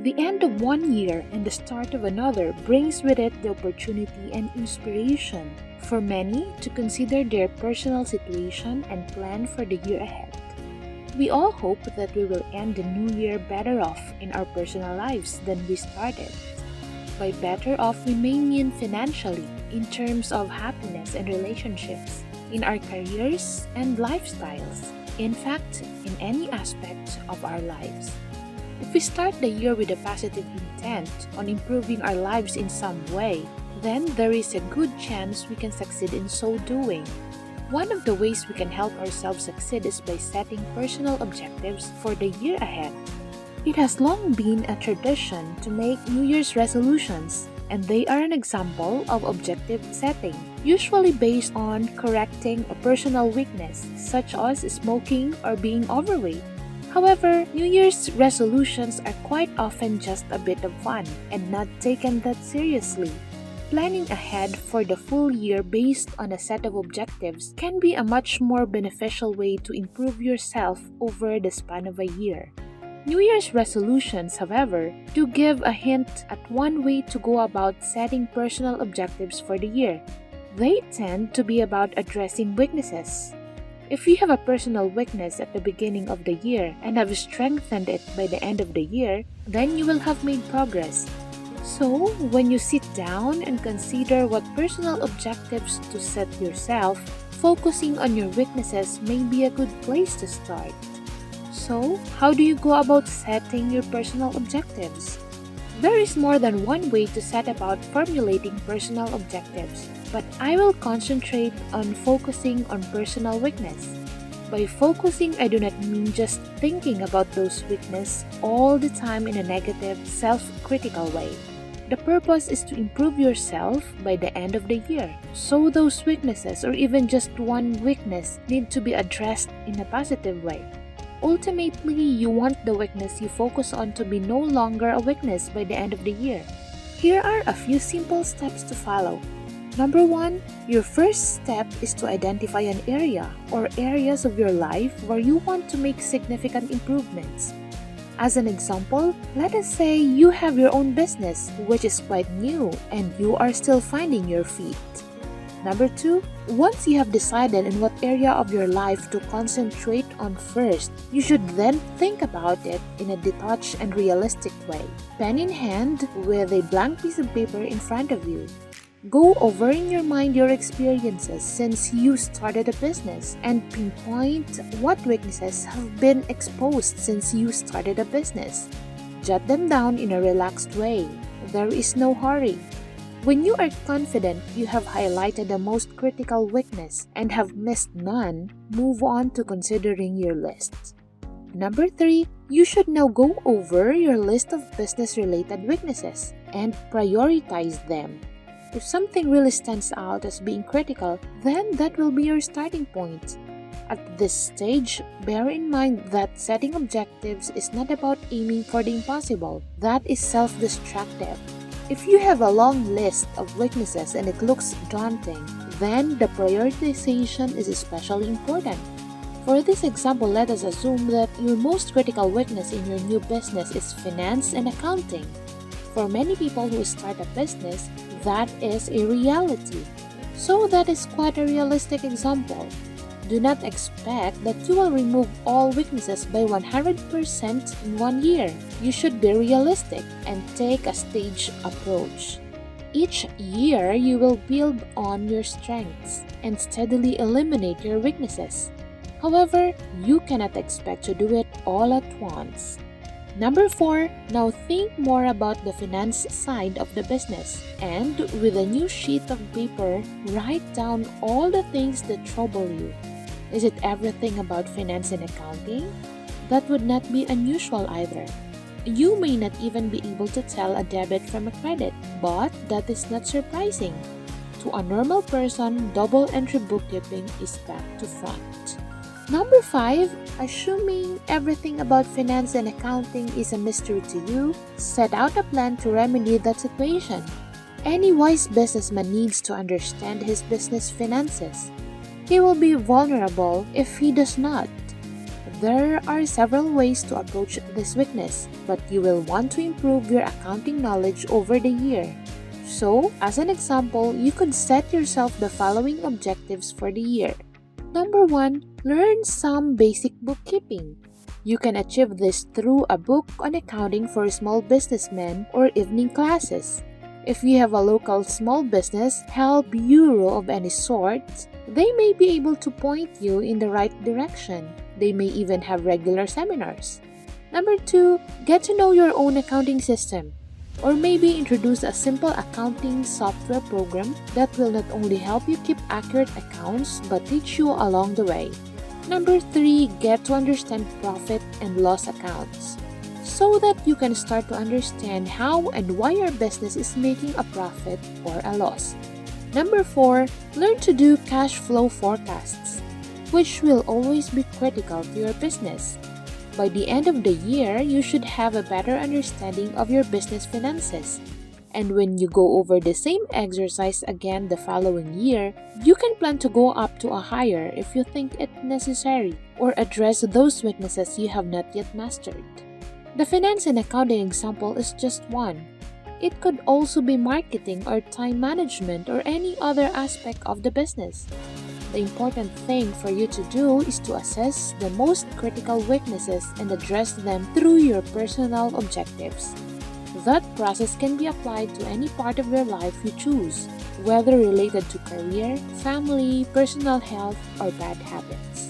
The end of one year and the start of another brings with it the opportunity and inspiration for many to consider their personal situation and plan for the year ahead. We all hope that we will end the new year better off in our personal lives than we started. By better off, we may mean financially, in terms of happiness and relationships, in our careers and lifestyles, in fact, in any aspect of our lives. If we start the year with a positive intent on improving our lives in some way, then there is a good chance we can succeed in so doing. One of the ways we can help ourselves succeed is by setting personal objectives for the year ahead. It has long been a tradition to make New Year's resolutions, and they are an example of objective setting, usually based on correcting a personal weakness such as smoking or being overweight. However, New Year's resolutions are quite often just a bit of fun and not taken that seriously. Planning ahead for the full year based on a set of objectives can be a much more beneficial way to improve yourself over the span of a year. New Year's resolutions, however, do give a hint at one way to go about setting personal objectives for the year. They tend to be about addressing weaknesses. If you have a personal weakness at the beginning of the year and have strengthened it by the end of the year, then you will have made progress. So, when you sit down and consider what personal objectives to set yourself, focusing on your weaknesses may be a good place to start. So, how do you go about setting your personal objectives? There is more than one way to set about formulating personal objectives, but I will concentrate on focusing on personal weakness. By focusing, I do not mean just thinking about those weaknesses all the time in a negative, self-critical way. The purpose is to improve yourself by the end of the year. So those weaknesses, or even just one weakness, need to be addressed in a positive way. Ultimately, you want the weakness you focus on to be no longer a weakness by the end of the year. Here are a few simple steps to follow. Number 1, your first step is to identify an area or areas of your life where you want to make significant improvements. As an example, let us say you have your own business, which is quite new and you are still finding your feet. Number 2, once you have decided in what area of your life to concentrate on first, you should then think about it in a detached and realistic way. Pen in hand with a blank piece of paper in front of you. Go over in your mind your experiences since you started a business and pinpoint what weaknesses have been exposed since you started a business. Jot them down in a relaxed way. There is no hurry. When you are confident you have highlighted the most critical weakness and have missed none, move on to considering your list. Number 3, you should now go over your list of business-related weaknesses and prioritize them. If something really stands out as being critical, then that will be your starting point. At this stage, bear in mind that setting objectives is not about aiming for the impossible. That is self-destructive. If you have a long list of weaknesses and it looks daunting, then the prioritization is especially important. For this example, let us assume that your most critical weakness in your new business is finance and accounting. For many people who start a business, that is a reality. So that is quite a realistic example. Do not expect that you will remove all weaknesses by 100% in 1 year. You should be realistic and take a staged approach. Each year, you will build on your strengths and steadily eliminate your weaknesses. However, you cannot expect to do it all at once. Number 4, now think more about the finance side of the business and with a new sheet of paper, write down all the things that trouble you. Is it everything about finance and accounting? That would not be unusual either. You may not even be able to tell a debit from a credit, but that is not surprising. To a normal person, double entry bookkeeping is back to front. Number 5, assuming everything about finance and accounting is a mystery to you, set out a plan to remedy that situation. Any wise businessman needs to understand his business finances. He will be vulnerable if he does not. There are several ways to approach this weakness, but you will want to improve your accounting knowledge over the year. So, as an example, you could set yourself the following objectives for the year. Number 1, learn some basic bookkeeping. You can achieve this through a book on accounting for small businessmen or evening classes. If you have a local small business help bureau of any sort, they may be able to point you in the right direction. They may even have regular seminars. Number 2, get to know your own accounting system. Or maybe introduce a simple accounting software program that will not only help you keep accurate accounts but teach you along the way. Number 3, get to understand profit and loss accounts so that you can start to understand how and why your business is making a profit or a loss. Number 4, learn to do cash flow forecasts, which will always be critical to your business. By the end of the year, you should have a better understanding of your business finances. And when you go over the same exercise again the following year, you can plan to go up to a higher if you think it necessary or address those weaknesses you have not yet mastered. The finance and accounting example is just one. It could also be marketing or time management or any other aspect of the business. The important thing for you to do is to assess the most critical weaknesses and address them through your personal objectives. That process can be applied to any part of your life you choose, whether related to career, family, personal health, or bad habits.